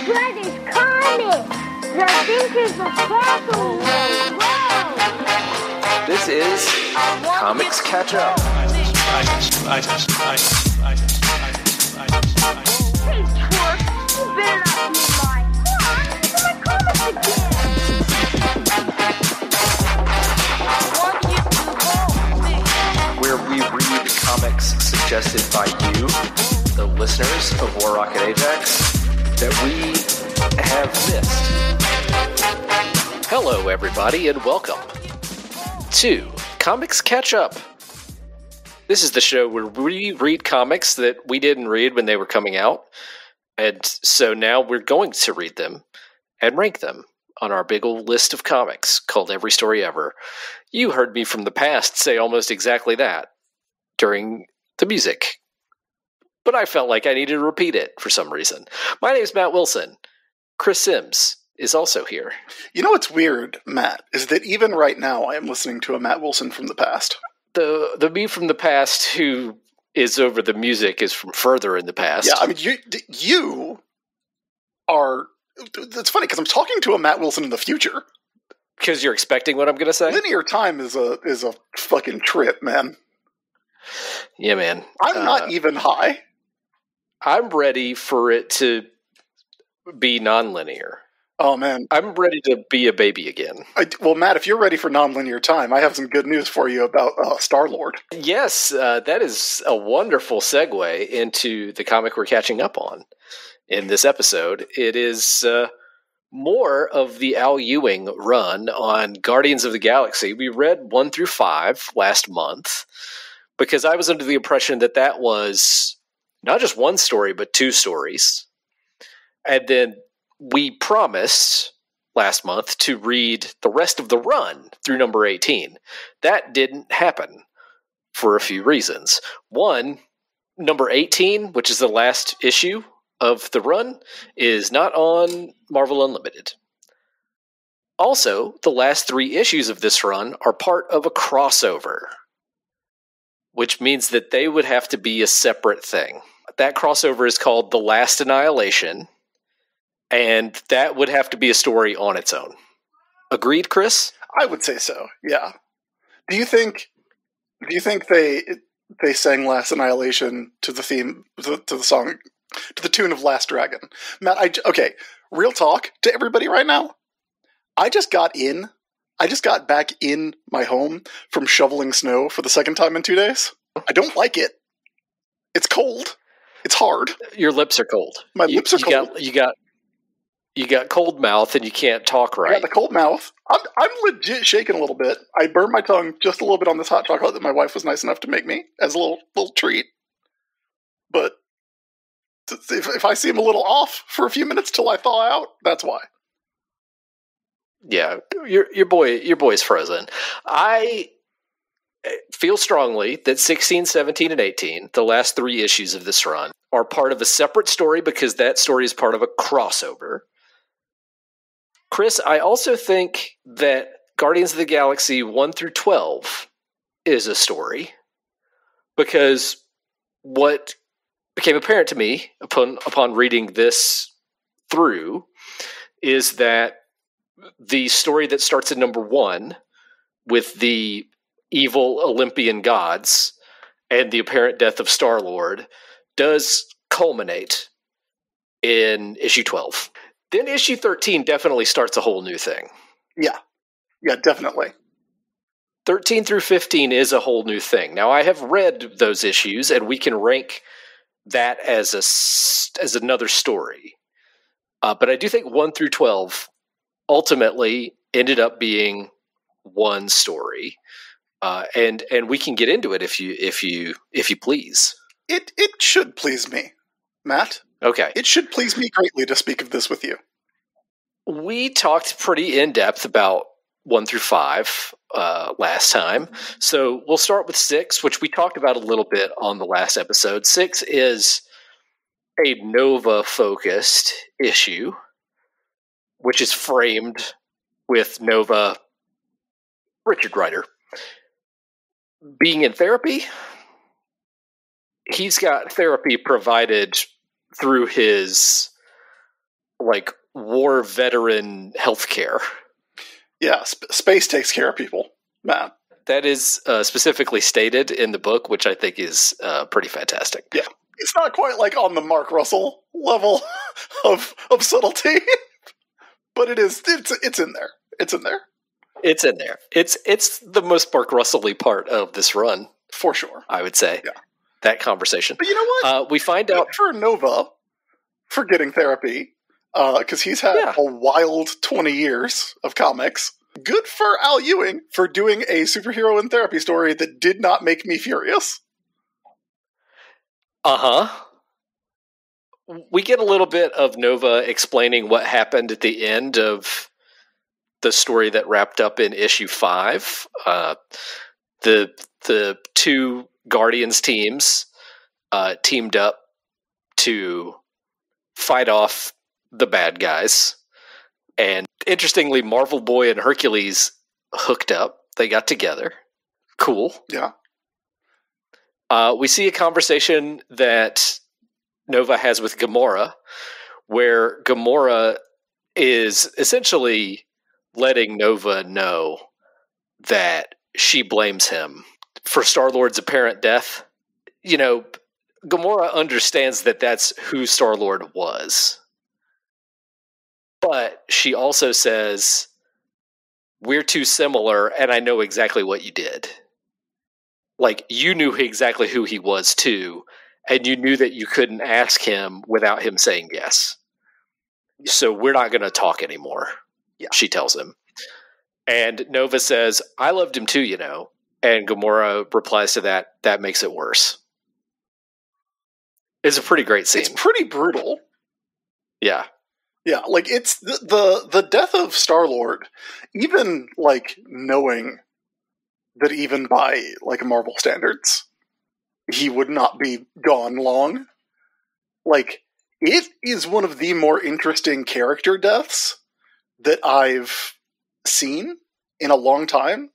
Brothers Comics, the Adventures of Castle and World. This is Comics Catch Up. Hey, twerp, you better not be lying. Mom, these are my comics again. I want you to hold me. Where we read comics suggested by you, the listeners of War Rocket Ajax, that we have missed. Hello, everybody, and welcome to Comics Catch Up. This is the show where we read comics that we didn't read when they were coming out, and so now we're going to read them and rank them on our big old list of comics called Every Story Ever. You heard me from the past say almost exactly that during the music, but I felt like I needed to repeat it for some reason. My name is Matt Wilson. Chris Sims is also here. You know what's weird, Matt, is that even right now I am listening to a Matt Wilson from the past. The me from the past who is over the music is from further in the past. Yeah, I mean, you are... It's funny, because I'm talking to a Matt Wilson in the future. Because you're expecting what I'm going to say? Linear time is a fucking trip, man. Yeah, man. I'm not even high. I'm ready for it to be non-linear. Oh, man. I'm ready to be a baby again. Well, Matt, if you're ready for non-linear time, I have some good news for you about Star-Lord. Yes, that is a wonderful segue into the comic we're catching up on in this episode. It is more of the Al Ewing run on Guardians of the Galaxy. We read 1 through 5 last month because I was under the impression that that was not just one story, but 2 stories. And then we promised last month to read the rest of the run through number 18. That didn't happen for a few reasons. One, number 18, which is the last issue of the run, is not on Marvel Unlimited. Also, the last 3 issues of this run are part of a crossover, which means that they would have to be a separate thing. That crossover is called The Last Annihilation, and that would have to be a story on its own. Agreed, Chris? I would say so, yeah. Do you think they sang Last Annihilation to the theme, to the song, to the tune of Last Dragon? Matt, okay, real talk to everybody right now. I just got back in my home from shoveling snow for the second time in 2 days. I don't like it. It's cold. It's hard. Your lips are cold. My lips are cold. You got cold mouth and you can't talk right. I got the cold mouth. I'm legit shaking a little bit. I burned my tongue just a little bit on this hot chocolate that my wife was nice enough to make me as a little treat. But if I seem a little off for a few minutes till I thaw out, that's why. Yeah, your boy's frozen. I feel strongly that 16, 17, and 18, the last 3 issues of this run, are part of a separate story because that story is part of a crossover. Chris, I also think that Guardians of the Galaxy 1 through 12 is a story because what became apparent to me upon reading this through is that the story that starts at number 1 with the evil Olympian gods and the apparent death of Star-Lord does culminate in issue 12. Then issue 13 definitely starts a whole new thing. Yeah, definitely. 13 through 15 is a whole new thing. Now, I have read those issues, and we can rank that as another story. But I do think 1 through 12 ultimately ended up being one story. And we can get into it if you please. It should please me, Matt. Okay. It should please me greatly to speak of this with you. We talked pretty in depth about 1 through 5 last time, so we'll start with 6, which we talked about a little bit on the last episode. 6 is a Nova-focused issue, which is framed with Nova, Richard Rider, being in therapy. He's got therapy provided through his like war veteran healthcare. Yeah, space takes care of people, Matt. That is specifically stated in the book, which I think is pretty fantastic. Yeah, it's not quite like on the Mark Russell level of subtlety, but it is. It's in there. It's in there. It's in there. It's the most Mark Russell-y part of this run, for sure. I would say. Yeah, that conversation. But you know what? We find out for Nova for getting therapy because he's had a wild 20 years of comics. Good for Al Ewing for doing a superhero in therapy story that did not make me furious. We get a little bit of Nova explaining what happened at the end of the story that wrapped up in issue 5. The two Guardians teams teamed up to fight off the bad guys. And interestingly, Marvel Boy and Hercules hooked up. They got together. Cool. Yeah. We see a conversation that Nova has with Gamora, where Gamora is essentially letting Nova know that she blames him for Star-Lord's apparent death. You know, Gamora understands that that's who Star-Lord was. But she also says, we're too similar, and I know exactly what you did. Like, you knew exactly who he was, too, and you knew that you couldn't ask him without him saying yes. So we're not going to talk anymore, she tells him. And Nova says, I loved him too, you know. And Gamora replies to that, that makes it worse. It's a pretty great scene. It's pretty brutal. Yeah. Yeah, like, it's the death of Star-Lord, even, like, knowing that even by, like, Marvel standards, he would not be gone long. Like, it is one of the more interesting character deaths that I've seen in a long time,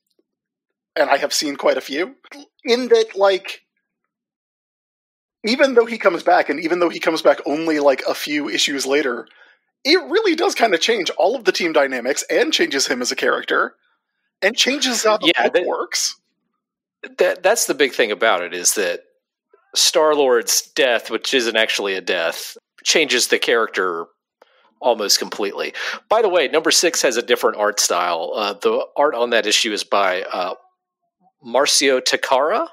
and I have seen quite a few, in that, like, even though he comes back, and even though he comes back only, like, a few issues later, it really does kind of change all of the team dynamics and changes him as a character and changes how the book works. That's the big thing about it, is that Star-Lord's death, which isn't actually a death, changes the character almost completely. By the way, number 6 has a different art style. The art on that issue is by Marcio Takara,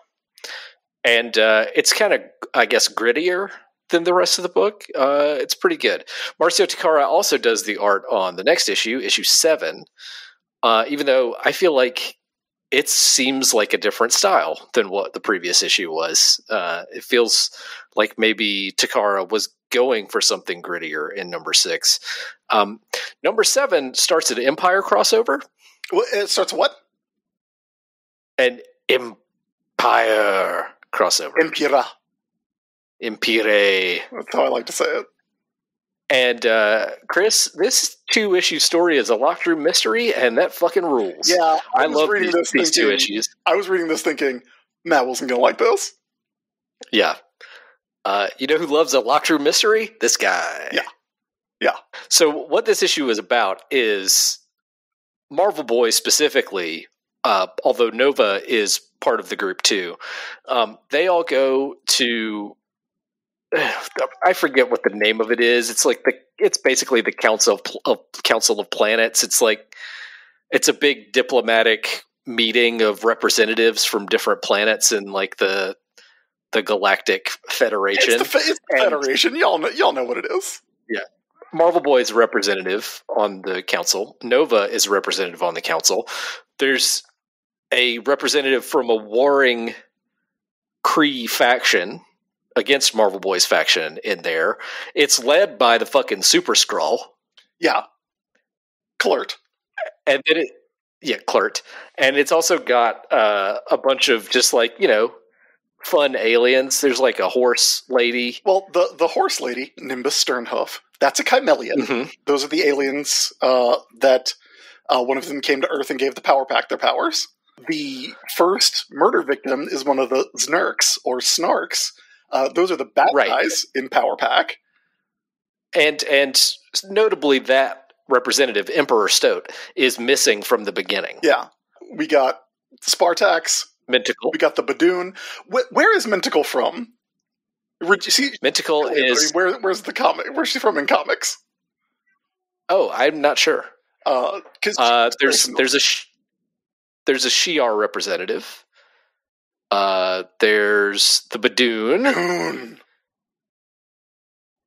and it's kind of, I guess, grittier than the rest of the book. It's pretty good. Marcio Takara also does the art on the next issue, issue 7, even though I feel like it seems like a different style than what the previous issue was. It feels like maybe Takara was going for something grittier in number 6. Number 7 starts an Empire crossover. It starts what? An Empire crossover. Empire. That's how I like to say it. And Chris, this 2-issue story is a locked room mystery, and that fucking rules. Yeah, I love these 2 issues. I was reading this thinking, Matt wasn't going to like this. Yeah. You know who loves a locked room mystery? This guy. Yeah. Yeah. So what this issue is about is Marvel Boys specifically, although Nova is part of the group too, they all go to... I forget what the name of it is. It's like it's basically the Council of Planets. It's a big diplomatic meeting of representatives from different planets in like the Galactic Federation. It's the Federation. Y'all know what it is. Yeah. Marvel Boy is a representative on the council. Nova is a representative on the council. There's a representative from a warring Kree faction against Marvel Boy's faction in there. It's led by the fucking Super Skrull. Yeah. Kl'rt. And then Kl'rt. And it's also got a bunch of just like, you know, fun aliens. There's like a horse lady. Well, the horse lady, Nimbus Sternhoof, that's a chimelian. Mm-hmm. Those are the aliens that one of them came to Earth and gave the Power Pack their powers. The first murder victim is one of the Znurks, or Snarks. Those are the bad guys in Power Pack. And notably that representative, Emperor Stoat, is missing from the beginning. Yeah. We got Spartax. Menticle. We got the Badoon. Where is Menticle from? Menticle is... Where's the comic? Where's she from in comics? Oh, I'm not sure. There's a Shi'ar representative. There's the Badoon.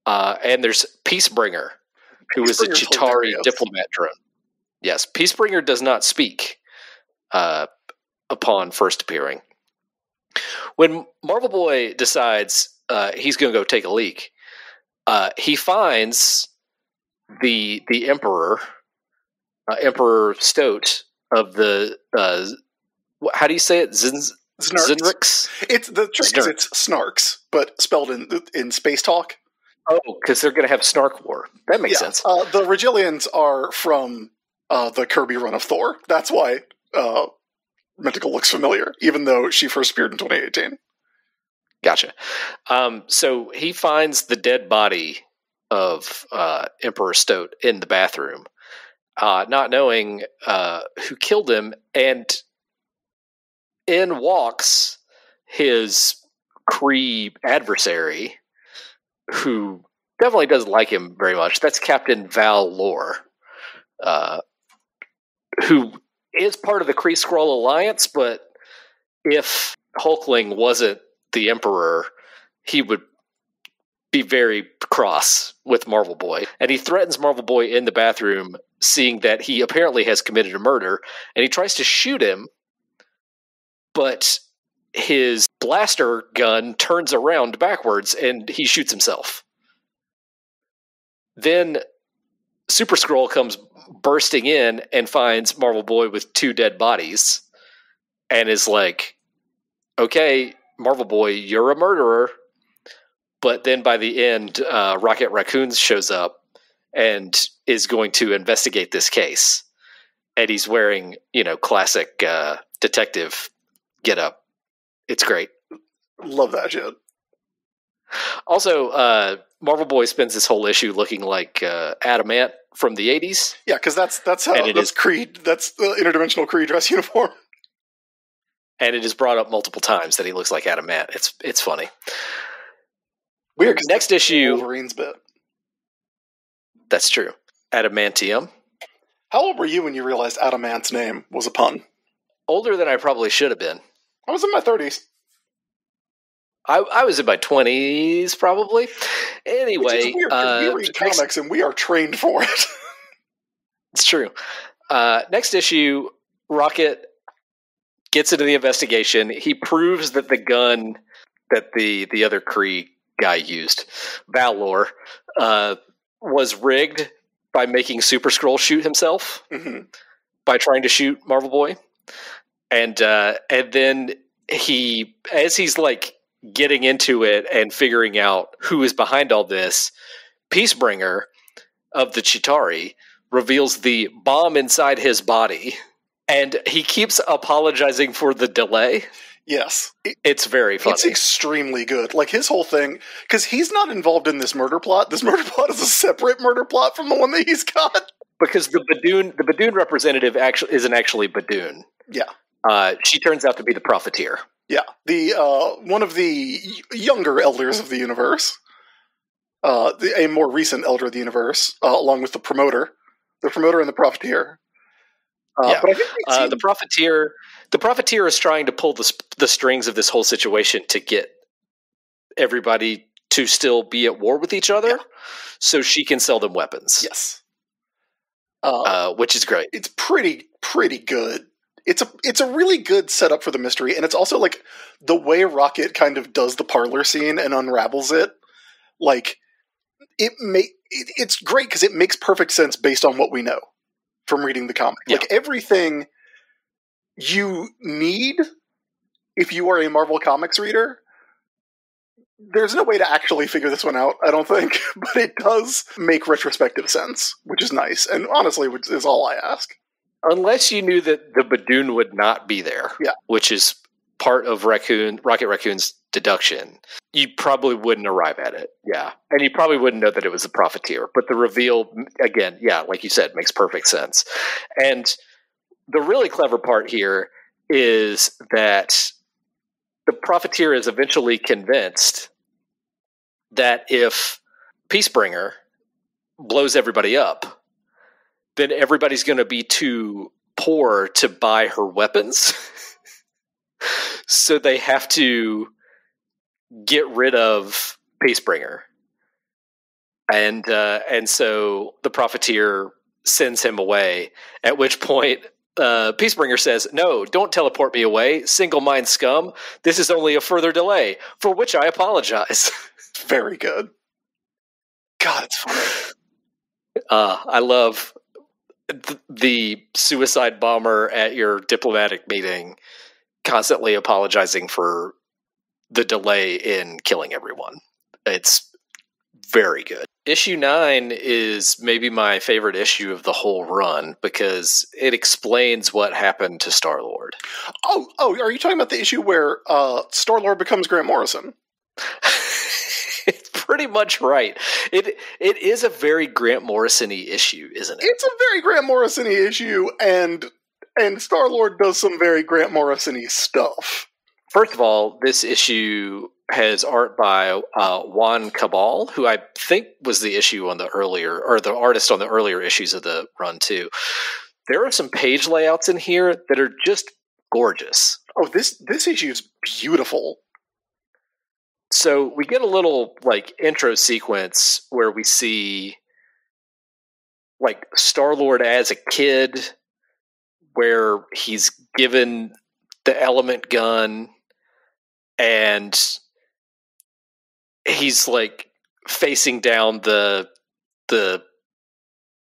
And there's Peacebringer, who is a Chitauri diplomat drone. Yes, Peacebringer does not speak upon first appearing. When Marvel Boy decides he's going to go take a leak, he finds the Emperor, Emperor Stoat of the how do you say it? Zinrix? It's the trick is it's Snarks, but spelled in space talk. Oh, because they're going to have Snark War. That makes sense. The Regillians are from the Kirby run of Thor. That's why Menticle looks familiar, even though she first appeared in 2018. Gotcha. So he finds the dead body of Emperor Stoat in the bathroom, not knowing who killed him, and in walks his Kree adversary, who definitely doesn't like him very much. That's Captain Val Lore, who is part of the Kree Skrull Alliance, but if Hulkling wasn't the Emperor, he would be very cross with Marvel Boy. And he threatens Marvel Boy in the bathroom, seeing that he apparently has committed a murder, and he tries to shoot him, but his blaster gun turns around backwards and he shoots himself. Then Super Skrull comes bursting in and finds Marvel Boy with 2 dead bodies and is like, okay, Marvel Boy, you're a murderer. But then by the end, Rocket Raccoon shows up and is going to investigate this case. And he's wearing, classic detective getup. It's great. Love that shit. Also, Marvel Boy spends this whole issue looking like Adamant from the 80s. Yeah, because that's how that's Creed. That's the interdimensional Creed dress uniform. And it is brought up multiple times that he looks like Adamant. It's funny. Weird. Next issue, Wolverine's bit. That's true. Adamantium. How old were you when you realized Adamant's name was a pun? Older than I probably should have been. I was in my 30s. I was in my 20s, probably. Anyway, which is weird, we read comics and we are trained for it. It's true. Next issue, Rocket gets into the investigation. He proves that the gun that the other Kree guy used, Valor, was rigged by making Super Skrull shoot himself by trying to shoot Marvel Boy, and then as he's like getting into it and figuring out who is behind all this, Peacebringer of the Chitauri reveals the bomb inside his body, and he keeps apologizing for the delay. Yes. It's very funny. It's extremely good. Like, his whole thing, because he's not involved in this murder plot. This murder plot is a separate murder plot from the one that he's got. Because the Badoon representative isn't actually Badoon. Yeah. She turns out to be the Profiteer. Yeah. The one of the younger elders of the universe. A more recent elder of the universe, along with the Promoter. The Promoter and the Profiteer. But I think the Profiteer is trying to pull the strings of this whole situation to get everybody to still be at war with each other, so she can sell them weapons. Yes, which is great. It's pretty good. It's a really good setup for the mystery, and it's also like the way Rocket kind of does the parlor scene and unravels it. Like it's great because it makes perfect sense based on what we know from reading the comic. Yeah. Like, everything you need if you are a Marvel Comics reader, there's no way to actually figure this one out, I don't think, but it does make retrospective sense, which is nice, and honestly, which is all I ask. Unless you knew that the Badoon would not be there, yeah, which is part of Rocket Raccoon's deduction. you probably wouldn't arrive at it. Yeah. And you probably wouldn't know that it was a profiteer. But the reveal, again, yeah, like you said, makes perfect sense. And the really clever part here is that the profiteer is eventually convinced that if Peacebringer blows everybody up, then everybody's going to be too poor to buy her weapons. So they have to get rid of Peacebringer. And so the profiteer sends him away, at which point Peacebringer says, "No, don't teleport me away, single mind scum. This is only a further delay, for which I apologize." Very good. God, it's funny. I love the suicide bomber at your diplomatic meeting constantly apologizing for the delay in killing everyone. It's very good. Issue 9 is maybe my favorite issue of the whole run because it explains what happened to Star-Lord. Oh, are you talking about the issue where Star-Lord becomes Grant Morrison? It's pretty much right. It is a very Grant Morrison-y issue, isn't it? It's a very Grant Morrison-y issue, and Star-Lord does some very Grant Morrison-y stuff. First of all, this issue has art by Juan Cabal, who I think was the issue on the earlier, or the artist on the earlier issues of the run too. There are some page layouts in here that are just gorgeous. Oh, this issue is beautiful. So we get a little like intro sequence where we see like Star-Lord as a kid, where he's given the element gun and he's like facing down the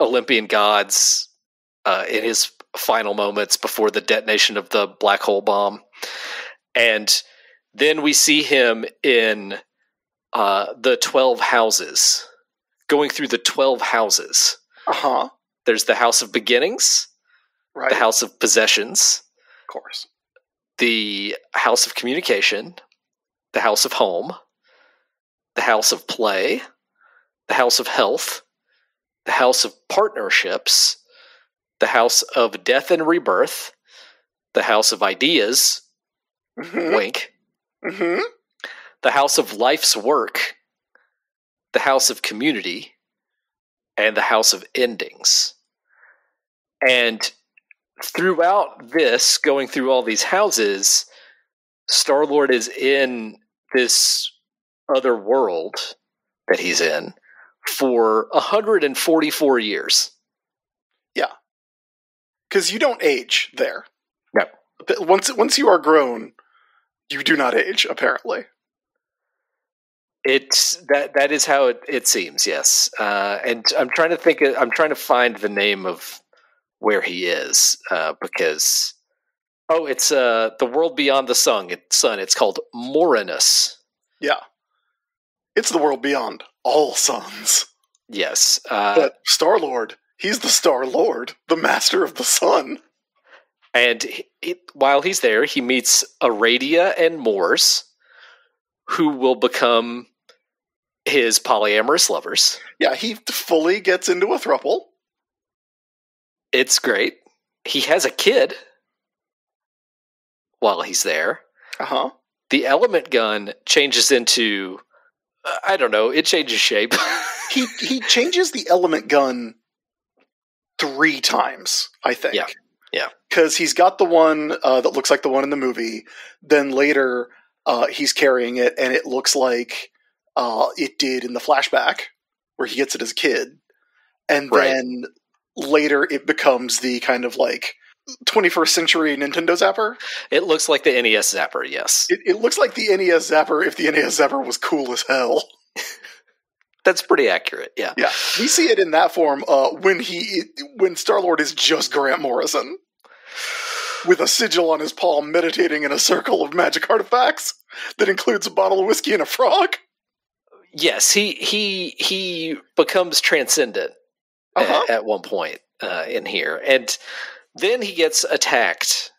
Olympian gods in his final moments before the detonation of the black hole bomb. And then we see him in the 12 houses, going through the 12 houses. Uh-huh. There's the House of Beginnings, Right. the House of Possessions, Of course. the House of Communication, the House of Home, the House of Play, the House of Health, the House of Partnerships, the House of Death and Rebirth, the House of Ideas, wink, the House of Life's Work, the House of Community, and the House of Endings. And throughout this, going through all these houses, Star-Lord is in this other world that he's in for 144 years. Yeah. Because you don't age there. No. Once you are grown, you do not age, apparently. It's that is how it seems, yes. And I'm trying to find the name of where he is, because it's the world beyond the sun. It's called Morinus. Yeah. It's the world beyond all suns. Yes. But Star-Lord, he's the Star-Lord, the master of the sun. And while he's there, he meets Aradia and Mors, who will become his polyamorous lovers. Yeah, he fully gets into a throuple. It's great. He has a kid while he's there. Uh-huh. The element gun changes into, I don't know, it changes shape. He changes the element gun 3 times, I think. Yeah. Because he's got the one that looks like the one in the movie. Then later, he's carrying it, and it looks like it did in the flashback, where he gets it as a kid. And then later, it becomes the kind of like 21st century Nintendo Zapper. It looks like the NES Zapper, yes. It looks like the NES Zapper if the NES Zapper was cool as hell. That's pretty accurate, yeah. Yeah, we see it in that form when Star-Lord is just Grant Morrison, with a sigil on his palm, meditating in a circle of magic artifacts that includes a bottle of whiskey and a frog. Yes, he becomes transcendent at one point in here, and then he gets attacked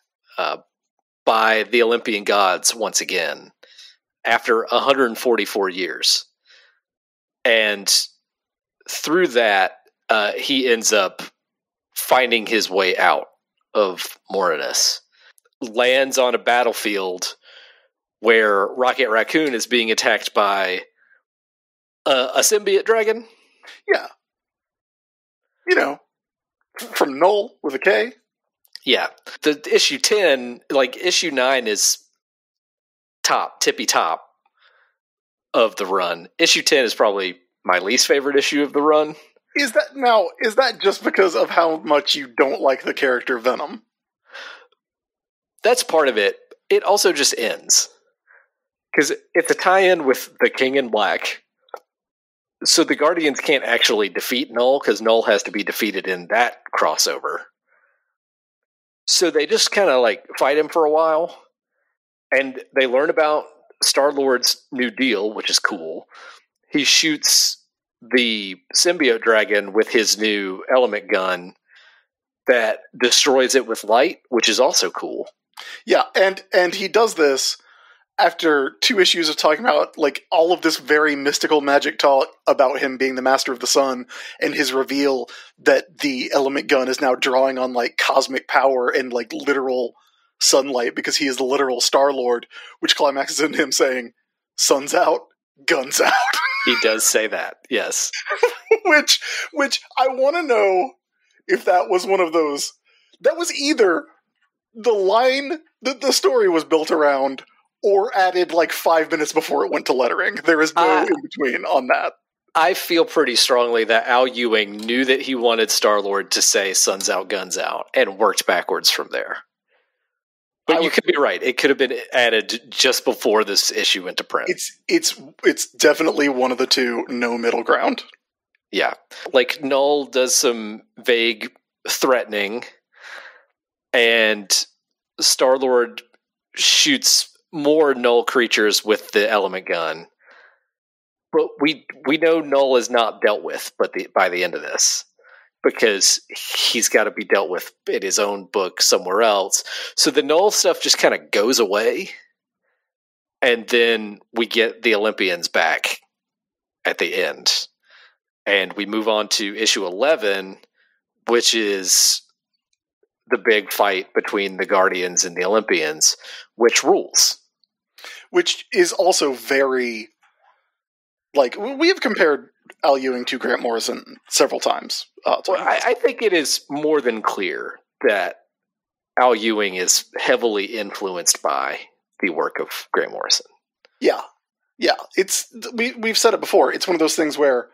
by the Olympian gods once again, after 144 years. And through that, he ends up finding his way out of Morinus. Lands on a battlefield where Rocket Raccoon is being attacked by a symbiote dragon. Yeah. You know, from Null with a K. Yeah. The issue 10, like issue 9 is tippy top of the run. Issue 10 is probably my least favorite issue of the run. Is that just because of how much you don't like the character Venom? That's part of it. It also just ends. Because it's a tie-in with the King in Black. So the Guardians can't actually defeat Null, because Null has to be defeated in that crossover. So they just kind of like fight him for a while. And they learn about Star-Lord's new deal, which is cool. He shoots the symbiote dragon with his new element gun that destroys it with light, which is also cool. Yeah, and he does this after 2 issues of talking about like all of this very mystical magic talk about him being the master of the sun, and his reveal that the element gun is now drawing on like cosmic power and like literal sunlight because he is the literal Star-Lord, which climaxes in him saying, "Sun's out, guns out." He does say that, yes. which I want to know if that was one of those. That was either the line that the story was built around, or added like 5 minutes before it went to lettering. There is no in between on that. I feel pretty strongly that Al Ewing knew that he wanted Star-Lord to say "Sun's out, guns out," and worked backwards from there. But you could be right. It could have been added just before this issue went to print. It's definitely one of the two, no middle ground. Yeah. Like, Null does some vague threatening, and Star-Lord shoots more Null creatures with the element gun. But we know Null is not dealt with by the end of this, because he's got to be dealt with in his own book somewhere else. So the Null stuff just kind of goes away, and then we get the Olympians back at the end. And we move on to issue 11, which is the big fight between the Guardians and the Olympians, which rules. Which is also very... Like, we have compared Al Ewing to Grant Morrison several times. Well, I think it is more than clear that Al Ewing is heavily influenced by the work of Grant Morrison. Yeah. We've said it before. It's one of those things where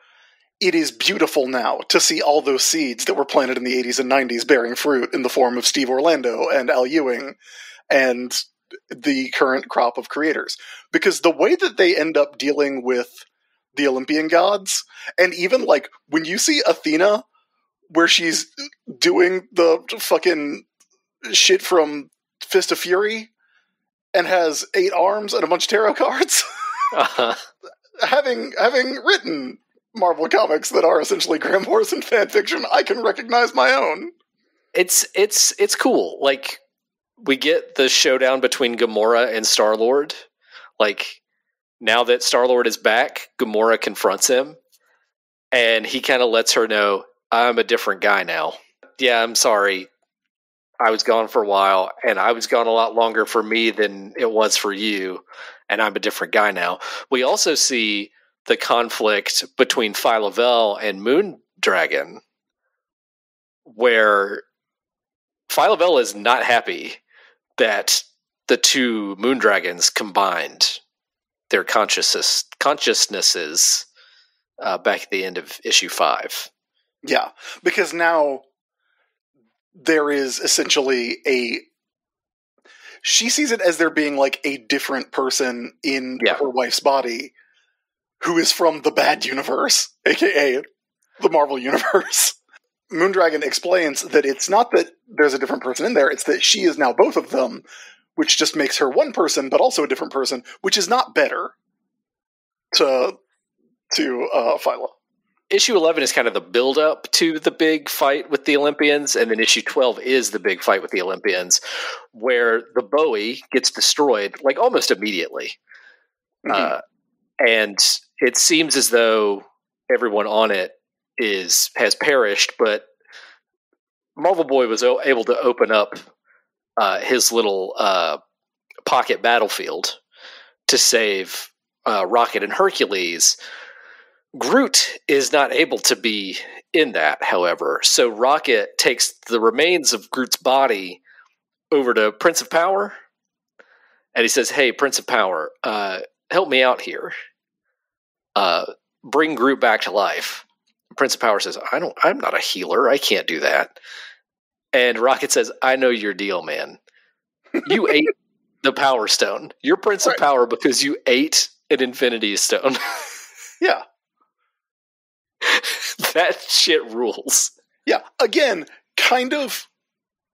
it is beautiful now to see all those seeds that were planted in the 80s and 90s bearing fruit in the form of Steve Orlando and Al Ewing and the current crop of creators. Because the way that they end up dealing with the Olympian gods, and even like when you see Athena where she's doing the fucking shit from Fist of Fury and has 8 arms and a bunch of tarot cards. Having written Marvel comics that are essentially Grant Morrison fan fiction, I can recognize my own. It's cool. Like, we get the showdown between Gamora and Star-Lord. Like, now that Star-Lord is back, Gamora confronts him, and he kind of lets her know, "I'm a different guy now. Yeah, I'm sorry. I was gone for a while, and I was gone a lot longer for me than it was for you, and I'm a different guy now." We also see the conflict between Phyla-Vell and Moondragon, where Phyla-Vell is not happy that the two Moondragons combined their consciousnesses back at the end of issue 5. Yeah, because now there is essentially she sees it as there being like a different person in her wife's body who is from the bad universe, aka the Marvel universe. Moondragon explains that it's not that there's a different person in there, it's that she is now both of them, which just makes her one person, but also a different person, which is not better to Phyla. Issue 11 is kind of the build-up to the big fight with the Olympians, and then issue 12 is the big fight with the Olympians, where the Bowie gets destroyed, like, almost immediately. Mhm. And it seems as though everyone on it has perished, but Marvel Boy was able to open up his little pocket battlefield to save Rocket and Hercules. Groot is not able to be in that, however. So Rocket takes the remains of Groot's body over to Prince of Power, and he says, "Hey, Prince of Power, help me out here. Bring Groot back to life." Prince of Power says, I'm not a healer. I can't do that." And Rocket says, "I know your deal, man. You ate the Power Stone. You're Prince of Power because you ate an Infinity Stone." Yeah. That shit rules. Yeah. Again, kind of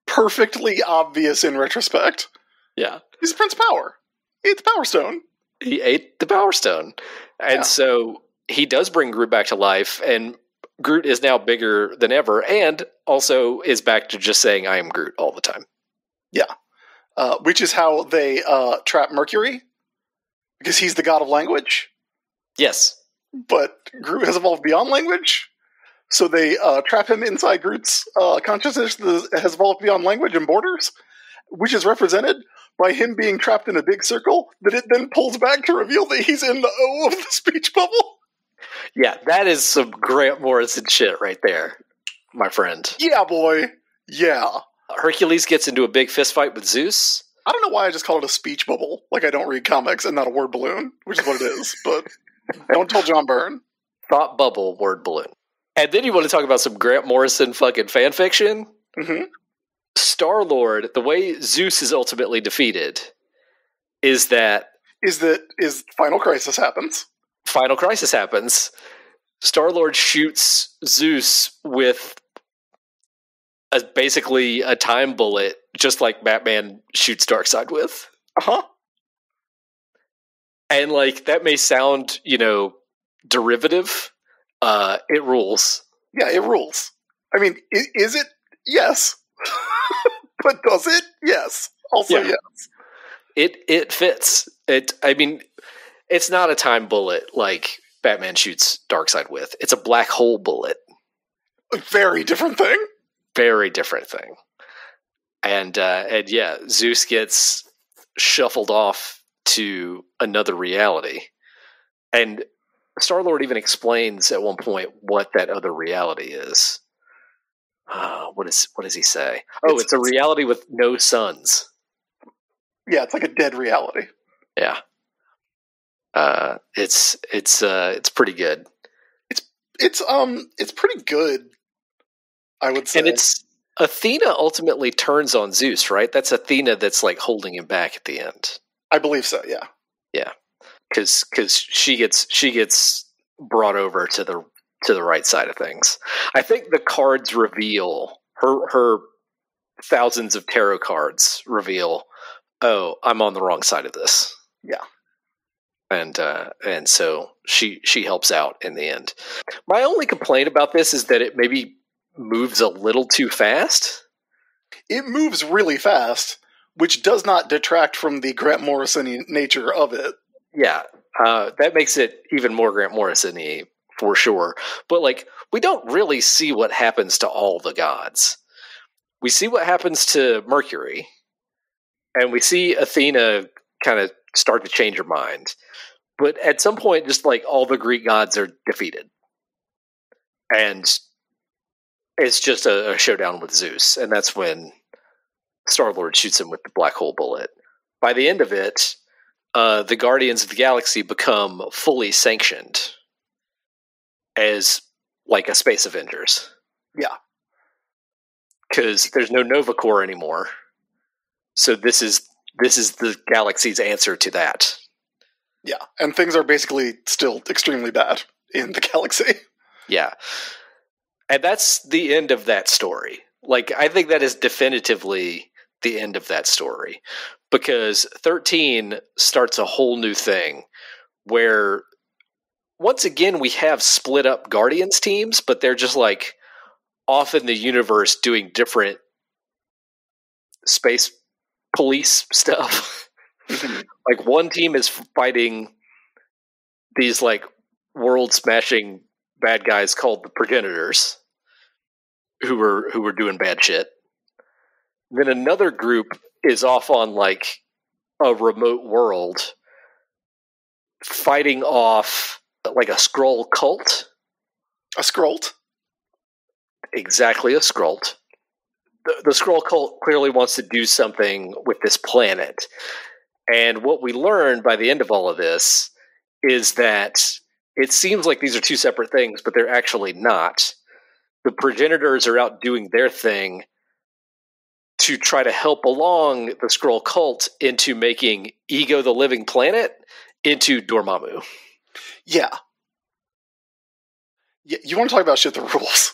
perfectly obvious in retrospect. Yeah. He's Prince of Power. He ate the Power Stone. He ate the Power Stone. And so he does bring Groot back to life, and Groot is now bigger than ever, and also is back to just saying, "I am Groot" all the time. Yeah. Which is how they trap Mercury, because he's the god of language. Yes. But Groot has evolved beyond language, so they trap him inside Groot's consciousness that has evolved beyond language and borders, which is represented by him being trapped in a big circle that it then pulls back to reveal that he's in the O of the speech bubble. Yeah, that is some Grant Morrison shit right there, my friend. Yeah, boy. Yeah. Hercules gets into a big fist fight with Zeus. I don't know why I just call it a speech bubble, like I don't read comics and not a word balloon, which is what it is, but don't tell John Byrne. Thought bubble, word balloon. And then you want to talk about some Grant Morrison fucking fan fiction? Mm-hmm. Star-Lord, the way Zeus is ultimately defeated is Final Crisis happens. Final Crisis happens. Star-Lord shoots Zeus with basically a time bullet, just like Batman shoots Darkseid with. Uh-huh. And like that may sound, derivative. It rules. Yeah, it rules. I mean, is it? Yes. But does it? Yes. Also, Yeah. yes. It fits. It's not a time bullet like Batman shoots Darkseid with. It's a black hole bullet. A very different thing. Very different thing. And yeah, Zeus gets shuffled off to another reality. And Star-Lord even explains at one point what that other reality is. What does he say? Oh, it's a reality with no suns. Yeah, it's like a dead reality. Yeah. It's pretty good. It's pretty good, I would say. And it's Athena ultimately turns on Zeus, right? That's Athena that's like holding him back at the end. I believe so, yeah. Yeah. Cuz she gets brought over to the right side of things. I think the cards reveal her thousands of tarot cards reveal, "Oh, I'm on the wrong side of this." Yeah. And so she helps out in the end. My only complaint about this is that it maybe moves a little too fast. It moves really fast, which does not detract from the Grant Morrison nature of it. Yeah, that makes it even more Grant Morrison-y for sure. But like, we don't really see what happens to all the gods. We see what happens to Mercury, and we see Athena kind of start to change her mind. But at some point, just like all the Greek gods are defeated. And it's just a showdown with Zeus. And that's when Star-Lord shoots him with the black hole bullet. By the end of it, the Guardians of the Galaxy become fully sanctioned as like a Space Avengers. Yeah. Because there's no Nova Corps anymore. So this is the galaxy's answer to that. Yeah, and things are basically still extremely bad in the galaxy. Yeah. And that's the end of that story. Like, I think that is definitively the end of that story. Because 13 starts a whole new thing where, once again, we have split up Guardians teams, but they're just like off in the universe doing different space police stuff. Like, one team is fighting these like world-smashing bad guys called the Progenitors, who were doing bad shit. Then another group is off on like a remote world, fighting off like a Skrull cult. A Skrull? Exactly, a Skrull. The Skrull cult clearly wants to do something with this planet. And what we learn by the end of all of this is that it seems like these are two separate things, but they're actually not. The Progenitors are out doing their thing to try to help along the Skrull cult into making Ego the Living Planet into Dormammu. Yeah. You want to talk about shit that rules.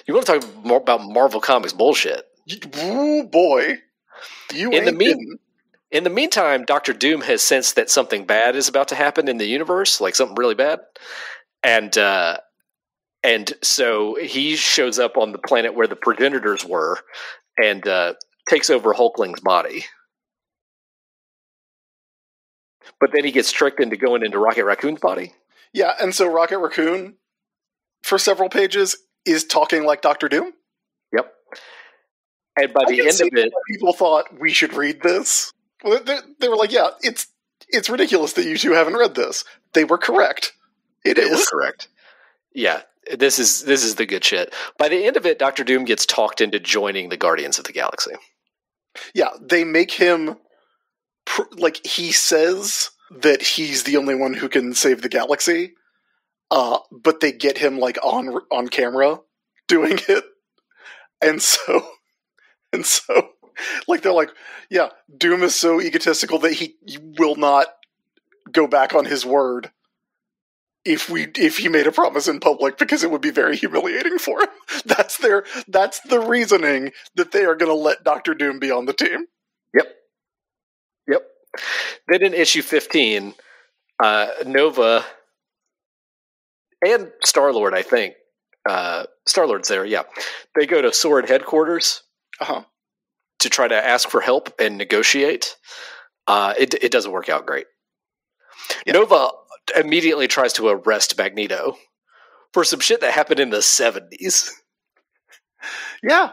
You want to talk more about Marvel Comics bullshit. Ooh, boy. In the meantime, Doctor Doom has sensed that something bad is about to happen in the universe, like something really bad. And so he shows up on the planet where the Progenitors were and takes over Hulkling's body. But then he gets tricked into going into Rocket Raccoon's body. Yeah, and so Rocket Raccoon, for several pages, is talking like Doctor Doom. Yep. And by the end of it, people thought we should read this. Well, they were like, "Yeah, it's ridiculous that you two haven't read this." They were correct. They were correct. Yeah, this is the good shit. By the end of it, Doctor Doom gets talked into joining the Guardians of the Galaxy. Yeah, they make him like he says that he's the only one who can save the galaxy. But they get him like on camera doing it, and so like they're like, yeah, Doom is so egotistical that he will not go back on his word if he made a promise in public because it would be very humiliating for him. That's the reasoning that they are going to let Doctor Doom be on the team. Yep. Then in issue 15, Nova and Star-Lord, I think. Star-Lord's there, yeah. They go to Sword headquarters to try to ask for help and negotiate. It doesn't work out great. Yeah. Nova immediately tries to arrest Magneto for some shit that happened in the 70s. Yeah.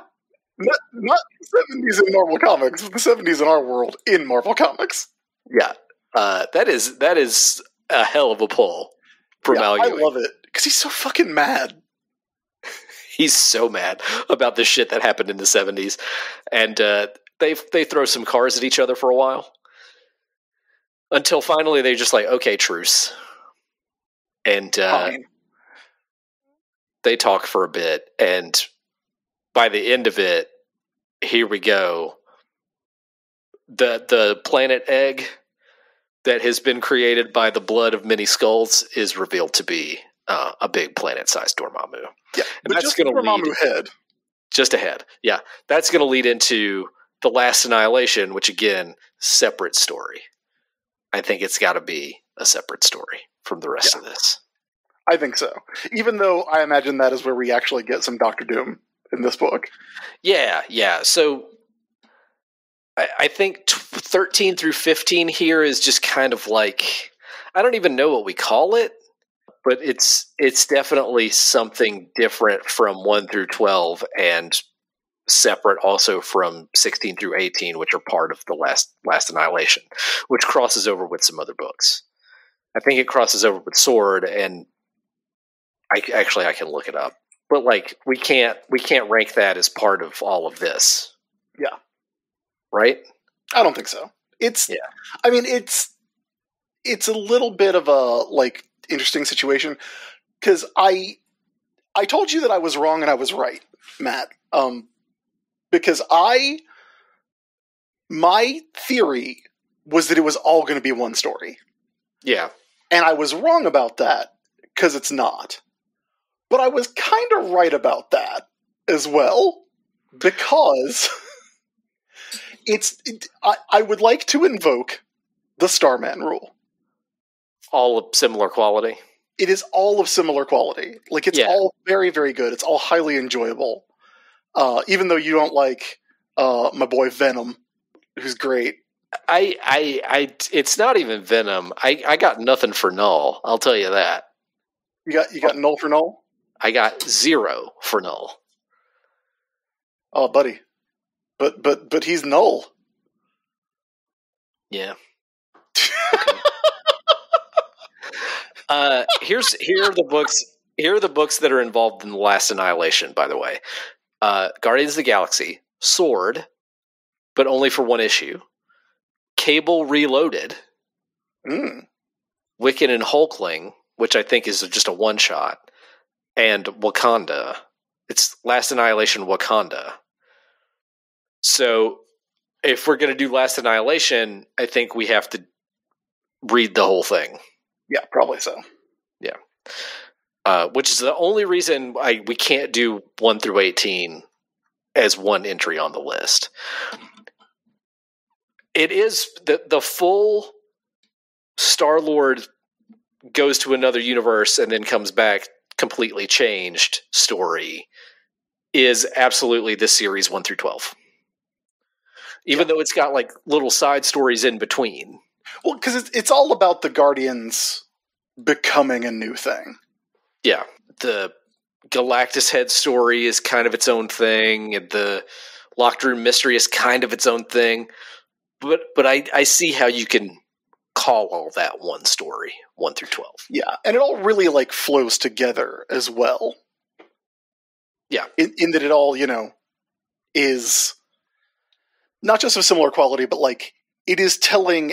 Not the 70s in Marvel Comics, but the 70s in our world in Marvel Comics. Yeah. That is a hell of a pull from Al Ewing. I love it. Because he's so fucking mad. He's so mad about the shit that happened in the 70s. And they throw some cars at each other for a while. Until finally they're just like, okay, truce. And they talk for a bit. And by the end of it, here we go. The planet egg that has been created by the blood of many skulls is revealed to be a big planet-sized Dormammu. Yeah, and that's just a Dormammu head. Just a head, yeah. That's going to lead into the Last Annihilation, which, again, separate story. I think it's got to be a separate story from the rest of this. I think so. Even though I imagine that is where we actually get some Doctor Doom in this book. Yeah. So I think 13 through 15 here is just kind of like, I don't even know what we call it, but it's definitely something different from 1 through 12 and separate also from 16 through 18, which are part of the Last Annihilation, which crosses over with some other books. I think it crosses over with Sword, and I can look it up. But like we can't rank that as part of all of this. Yeah. Right? I don't think so. I mean, it's a little bit of a like interesting situation because I told you that I was wrong and I was right, Matt. Because my theory was that it was all going to be one story. Yeah. And I was wrong about that because it's not. But I was kind of right about that as well because I would like to invoke the Starman rule. All of similar quality? It is all of similar quality. Like, it's all very, very good. It's all highly enjoyable. Even though you don't like my boy Venom, who's great. It's not even Venom. I got nothing for Null. I'll tell you that. You got null for null? I got 0 for Null. Oh, buddy. But he's null. Yeah. Here are the books. Here are the books that are involved in the Last Annihilation. By the way, Guardians of the Galaxy, Sword, but only for 1 issue. Cable Reloaded, Wiccan and Hulkling, which I think is just a 1-shot, and Wakanda. It's Last Annihilation Wakanda. So, if we're going to do Last Annihilation, I think we have to read the whole thing. Yeah, probably so. Yeah. Which is the only reason we can't do 1 through 18 as one entry on the list. It is the full Star-Lord goes to another universe and then comes back completely changed story is absolutely this series 1 through 12. Even though it's got like little side stories in between. Well, because it's all about the Guardians becoming a new thing. Yeah. The Galactus head story is kind of its own thing, and the Locked Room mystery is kind of its own thing. But I see how you can call all that one story, 1 through 12. Yeah, and it all really like flows together as well. Yeah. In that it all, is not just of similar quality, but like it is telling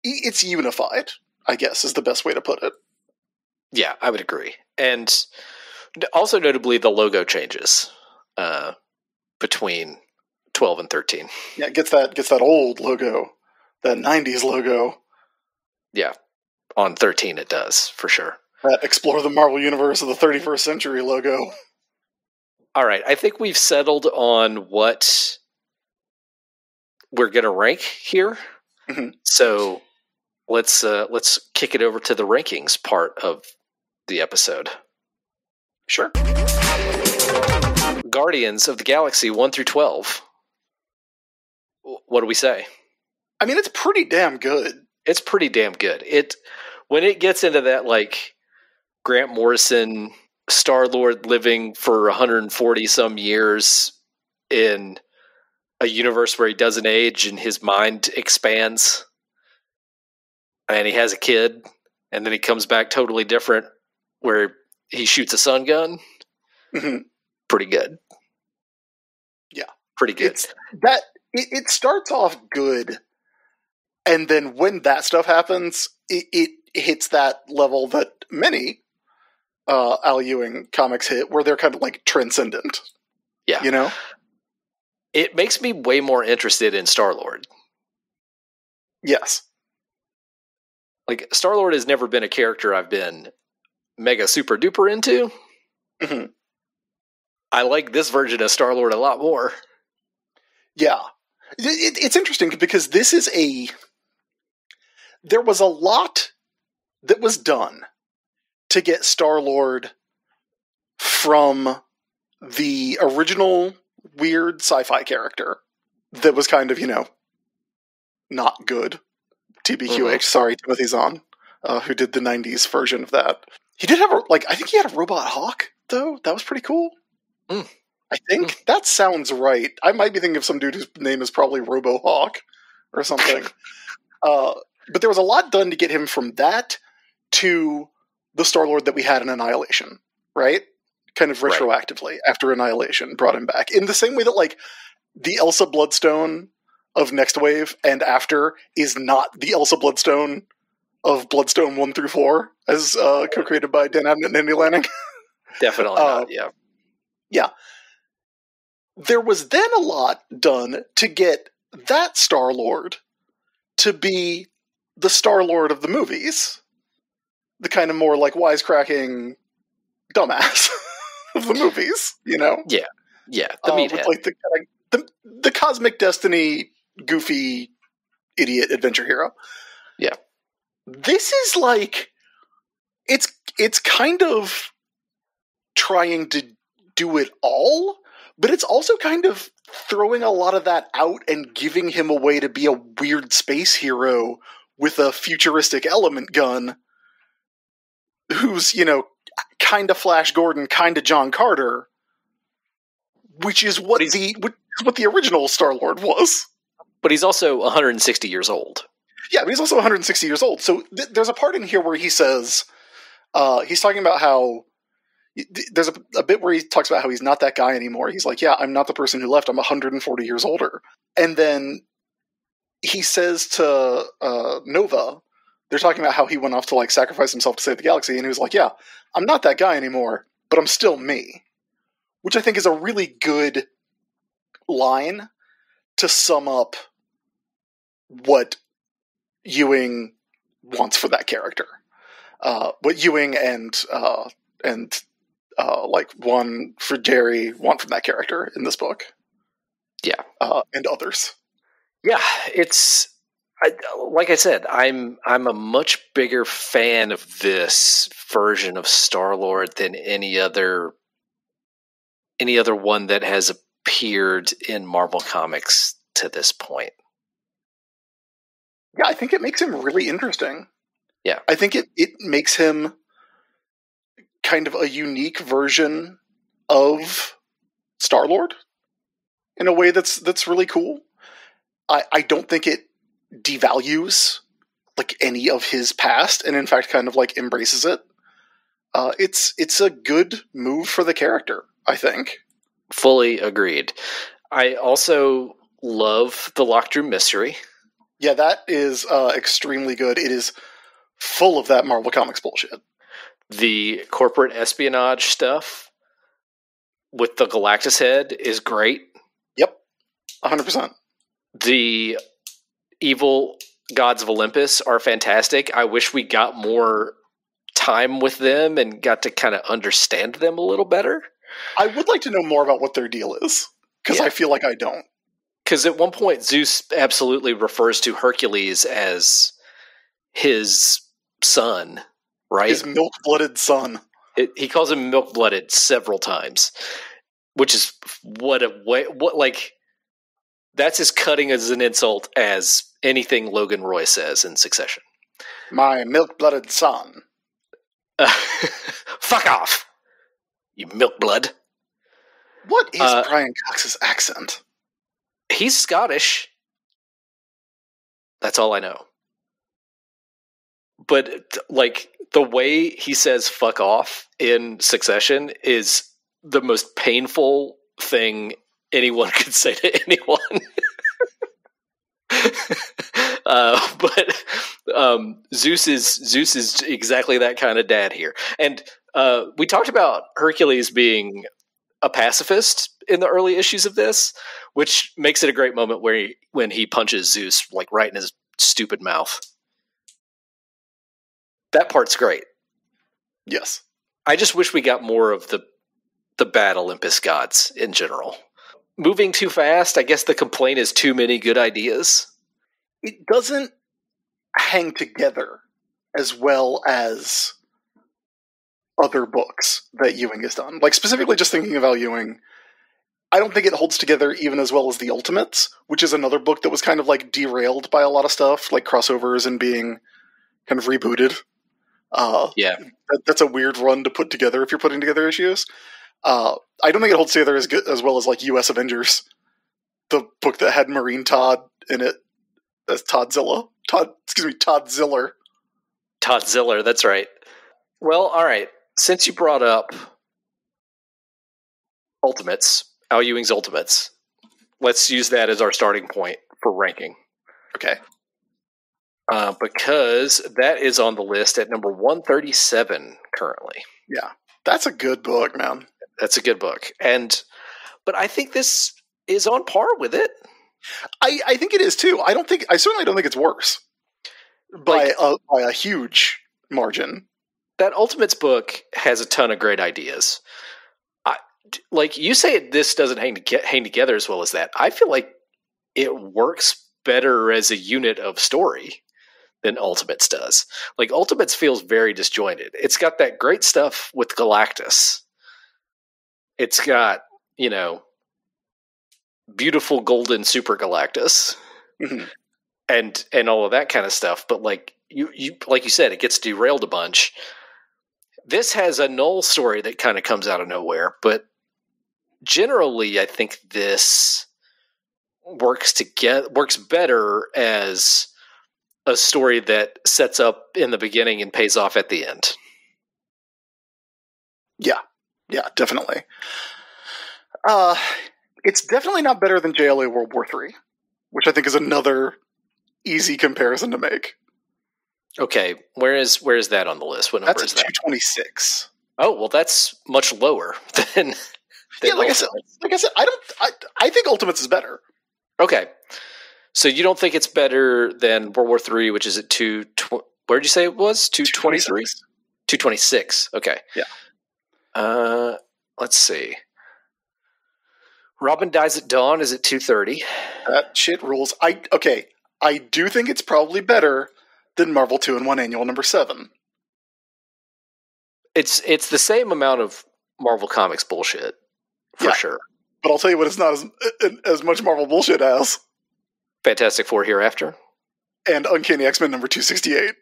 it's unified, I guess, is the best way to put it. Yeah, I would agree. And also notably, the logo changes between 12 and 13. Yeah, it gets that old logo, that 90s logo. Yeah, on 13 it does, for sure. That Explore the Marvel Universe of the 31st Century logo. All right, I think we've settled on what we're going to rank here. Mm-hmm. So let's kick it over to the rankings part of the episode. Sure. Guardians of the Galaxy 1 through 12. What do we say? I mean, it's pretty damn good. It's pretty damn good. When it gets into that, like, Grant Morrison, Star-Lord living for 140 some years in a universe where he doesn't age and his mind expands, and he has a kid, and then he comes back totally different where he shoots a sun gun. Mm-hmm. Pretty good. Yeah. Pretty good. It starts off good, and then when that stuff happens, it hits that level that many Al Ewing comics hit, where they're kind of like transcendent. Yeah. It makes me way more interested in Star-Lord. Yes. Like, Star-Lord has never been a character I've been mega super duper into. Mm-hmm. I like this version of Star-Lord a lot more. Yeah. It's interesting because this is there was a lot that was done to get Star-Lord from the original weird sci-fi character that was kind of, not good. TBQH, Mm-hmm. Sorry, Timothy Zahn, who did the 90s version of that. He did have I think he had a robot hawk, though. That was pretty cool. Mm. I think that sounds right. I might be thinking of some dude whose name is probably Robo Hawk or something. But there was a lot done to get him from that to the Star-Lord that we had in Annihilation, right? Kind of retroactively after Annihilation brought him back. In the same way that, like, the Elsa Bloodstone of Next Wave and after is not the Elsa Bloodstone of Bloodstone 1 through 4 as co-created by Dan Abnett and Andy Lanning. Definitely not, yeah. Yeah. There was then a lot done to get that Star-Lord to be the Star-Lord of the movies. The kind of more, like, wisecracking dumbass of the movies, Yeah. Yeah, the meathead. With, like, the Cosmic Destiny goofy idiot adventure hero. Yeah. This is like it's kind of trying to do it all, But it's also kind of throwing a lot of that out and giving him a way to be a weird space hero with a futuristic element gun who's, kind of Flash Gordon, kind of John Carter, which is what the original Star-Lord was. But he's also 160 years old. Yeah, but he's also 160 years old. So there's a part in here where he says, he's talking about how, there's a bit where he talks about how he's not that guy anymore. He's like, yeah, I'm not the person who left. I'm 140 years older. And then he says to Nova, they're talking about how he went off to like sacrifice himself to save the galaxy. And he was like, yeah, I'm not that guy anymore, but I'm still me. Which I think is a really good line to sum up what Ewing wants for that character. What Ewing and like one for Jerry want from that character in this book. Yeah. And others. Yeah, like I said, I'm a much bigger fan of this version of Star-Lord than any other one that has appeared in Marvel Comics to this point. Yeah, I think it makes him really interesting. Yeah. I think it makes him kind of a unique version of Star-Lord in a way that's really cool. I don't think it devalues like any of his past, and in fact kind of like embraces it. It's a good move for the character, I think. Fully agreed. I also love the Locked Room Mystery. Yeah, that is extremely good. It is full of that Marvel Comics bullshit. The corporate espionage stuff with the Galactus head is great. Yep, 100%. The evil gods of Olympus are fantastic. I wish we got more time with them and got to kind of understand them a little better. I would like to know more about what their deal is, because I feel like I don't. Because at one point, Zeus absolutely refers to Hercules as his son, right? His milk-blooded son. He calls him milk-blooded several times, which is that's as cutting as an insult as anything Logan Roy says in Succession. My milk-blooded son. Fuck off, you milk-blood. What is Brian Cox's accent? He's Scottish. That's all I know. But, like, the way he says fuck off in Succession is the most painful thing anyone could say to anyone. But Zeus is exactly that kind of dad here. And we talked about Hercules being a pacifist in the early issues of this, which makes it a great moment when he punches Zeus like right in his stupid mouth. That part's great. Yes. I just wish we got more of the bad Olympus gods in general. Moving too fast, I guess the complaint is too many good ideas. It doesn't hang together as well as other books that Ewing has done. Like, specifically just thinking about Ewing, I don't think it holds together even as well as The Ultimates, which is another book that was kind of like derailed by a lot of stuff, like crossovers and being kind of rebooted. Yeah. That's a weird run to put together if you're putting together issues. I don't think it holds together as good as well as like US Avengers, the book that had Marine Todd in it as Todzilla. Todd Ziller. Todd Ziller, that's right. Well, all right. Since you brought up Ultimates, Al Ewing's Ultimates, let's use that as our starting point for ranking. Okay. Because that is on the list at number 137 currently. Yeah. That's a good book, man. That's a good book. But I think this is on par with it. I think it is too. I certainly don't think it's worse by a huge margin. That Ultimates book has a ton of great ideas. Like you say, this doesn't hang together as well as that. I feel like it works better as a unit of story than Ultimates does. Like Ultimates feels very disjointed. It's got that great stuff with Galactus. It's got, beautiful golden Super Galactus Mhm. and all of that kind of stuff. But like you like you said, it gets derailed a bunch. This has a null story that kind of comes out of nowhere, but generally, I think this works better as a story that sets up in the beginning and pays off at the end. Yeah, definitely. It's definitely not better than JLA World War III, which I think is another easy comparison to make. Okay, where is that on the list? What number That's is a that? 226. Oh, well, that's much lower than Yeah, like Ultimates. I said, I think Ultimates is better. Okay, so you don't think it's better than World War III, which is at where did you say it was? 223? 226. Okay. Yeah. Let's see. Robin Dies at Dawn is at 230. That shit rules. I do think it's probably better than Marvel 2-in-1 Annual number 7. It's the same amount of Marvel Comics bullshit, for sure. But I'll tell you what, it's not as much Marvel bullshit as Fantastic Four Hereafter. And Uncanny X-Men number 268.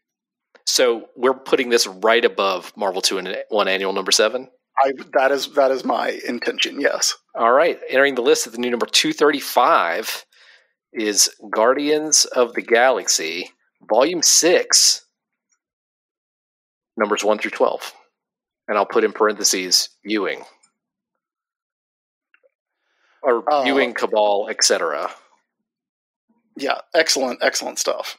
So we're putting this right above Marvel 2-in-1 Annual number 7? That is my intention, yes. All right. Entering the list at the new number 235 is Guardians of the Galaxy, Volume 6, numbers 1 through 12. And I'll put in parentheses, Ewing. Or Ewing, Cabal, etc. Yeah, excellent stuff.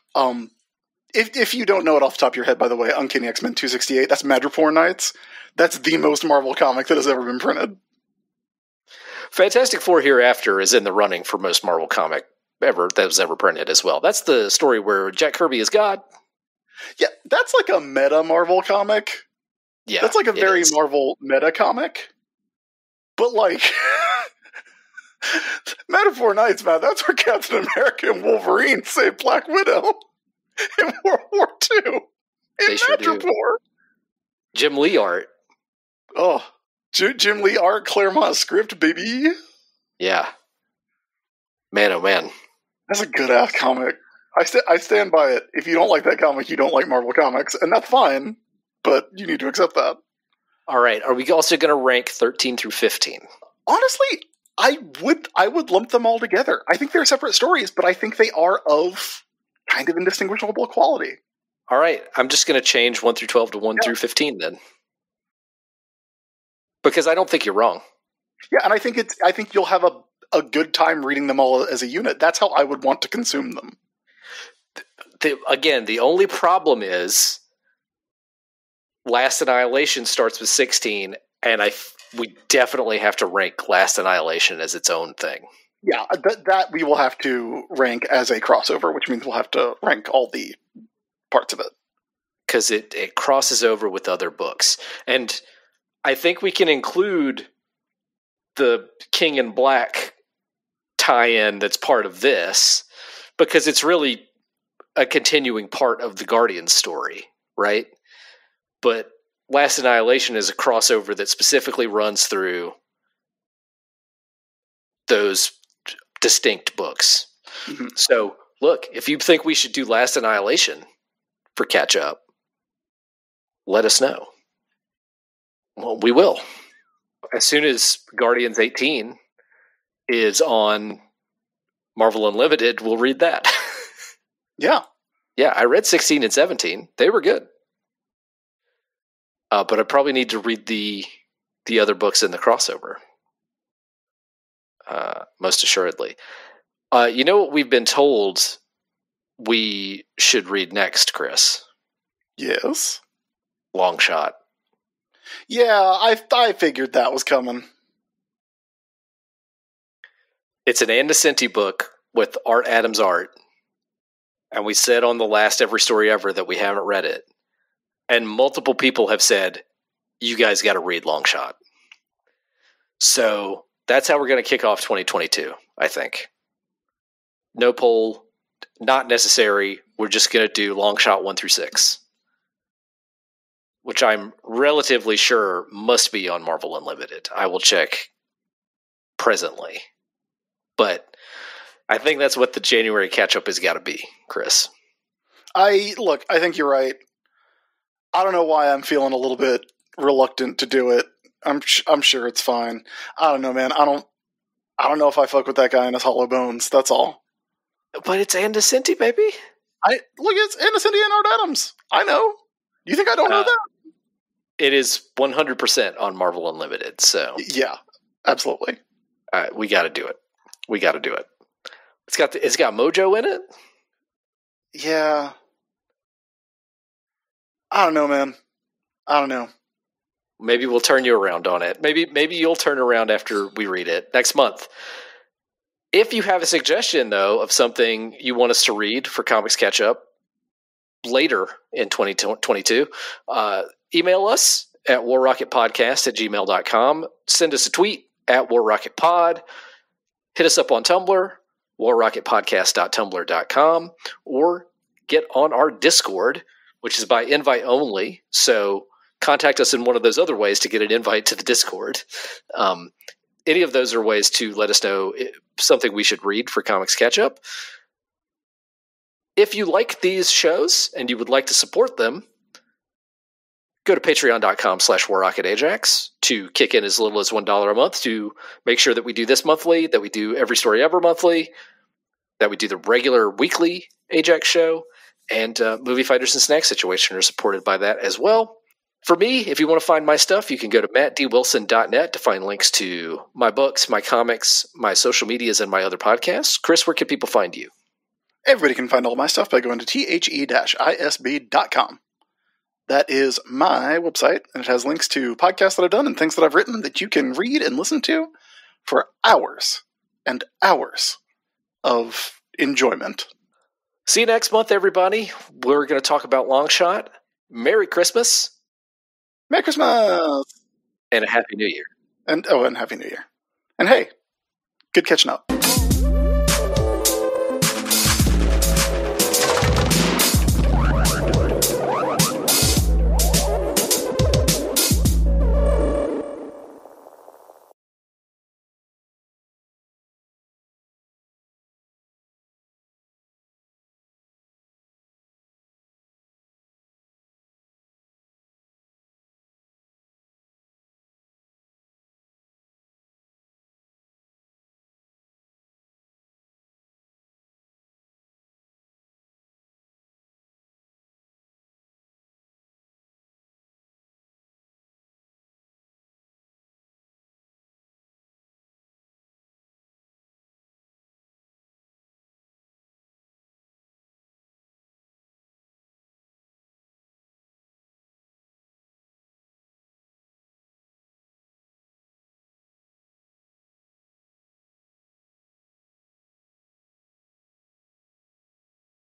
If you don't know it off the top of your head, by the way, Uncanny X-Men 268, that's Madripoor Nights. That's the most Marvel comic that has ever been printed. Fantastic Four Hereafter is in the running for most Marvel comic that was ever printed as well. That's the story where Jack Kirby is God. Yeah, that's like a meta Marvel comic. Yeah, that's like a very Marvel meta comic. But like, Madripoor Nights, man, that's where Captain America and Wolverine saved Black Widow in World War II. In Madripoor. Jim Lee art. Oh, Jim Lee art, Claremont script, baby. Yeah. Man, oh man. That's a good-ass comic. I stand by it. If you don't like that comic, you don't like Marvel Comics, and that's fine, but you need to accept that. All right. Are we also going to rank 13 through 15? Honestly, I would lump them all together. I think they're separate stories, but I think they are of kind of indistinguishable quality. All right. I'm just going to change 1 through 12 to 1 through 15 then. Because I don't think you're wrong. Yeah, and I think you'll have a good time reading them all as a unit. That's how I would want to consume them. Again, the only problem is Last Annihilation starts with 16, and we definitely have to rank Last Annihilation as its own thing. Yeah, that we will have to rank as a crossover, which means we'll have to rank all the parts of it. Because it crosses over with other books. And I think we can include the King in Black tie-in that's part of this, because it's really a continuing part of the Guardian story, right? But Last Annihilation is a crossover that specifically runs through those distinct books. Mm-hmm. So, look, if you think we should do Last Annihilation for catch-up, let us know. Well, we will. As soon as Guardians 18 is on Marvel Unlimited, we'll read that. Yeah. Yeah, I read 16 and 17. They were good. But I probably need to read the other books in the crossover. Most assuredly. You know what we've been told we should read next, Chris? Yes. Long Shot. Yeah, I figured that was coming. It's an Ann Nocenti book with Art Adams art. And we said on the last Every Story Ever that we haven't read it. And multiple people have said, you guys got to read Long Shot. So that's how we're going to kick off 2022, I think. No poll, not necessary. We're just going to do Long Shot 1 through 6. Which I'm relatively sure must be on Marvel Unlimited. I will check presently. But I think that's what the January catch-up has got to be, Chris. I think you're right. I don't know why I'm feeling a little bit reluctant to do it. I'm sure it's fine. I don't know, man. I don't know if I fuck with that guy in his hollow bones. That's all. But it's Ann DeCinti, baby. It's Ann DeCinti and Art Adams. I know. You think I don't know that? It is 100% on Marvel Unlimited. So yeah, absolutely. All right, we got to do it. It's got Mojo in it. Yeah. I don't know, man. I don't know. Maybe we'll turn you around on it. Maybe you'll turn around after we read it next month. If you have a suggestion, though, of something you want us to read for Comics Catch Up later in 2022, email us at warrocketpodcast@gmail.com. Send us a tweet at warrocketpod. Hit us up on Tumblr, warrocketpodcast.tumblr.com, or get on our Discord, which is by invite only. So contact us in one of those other ways to get an invite to the Discord. Any of those are ways to let us know something we should read for Comics Catch Up. If you like these shows and you would like to support them, go to patreon.com/warrocketajax to kick in as little as $1 a month to make sure that we do this monthly, that we do Every Story Ever monthly, that we do the regular weekly Ajax show, and Movie Fighters and Snack Situation are supported by that as well. For me, if you want to find my stuff, you can go to mattdwilson.net to find links to my books, my comics, my social medias, and my other podcasts. Chris, where can people find you? Everybody can find all my stuff by going to the-isb.com. That is my website, and it has links to podcasts that I've done and things that I've written that you can read and listen to for hours and hours of enjoyment. See you next month, everybody. We're going to talk about Longshot. Merry Christmas. Merry Christmas! And a Happy New Year. And Happy New Year. And hey, good catching up.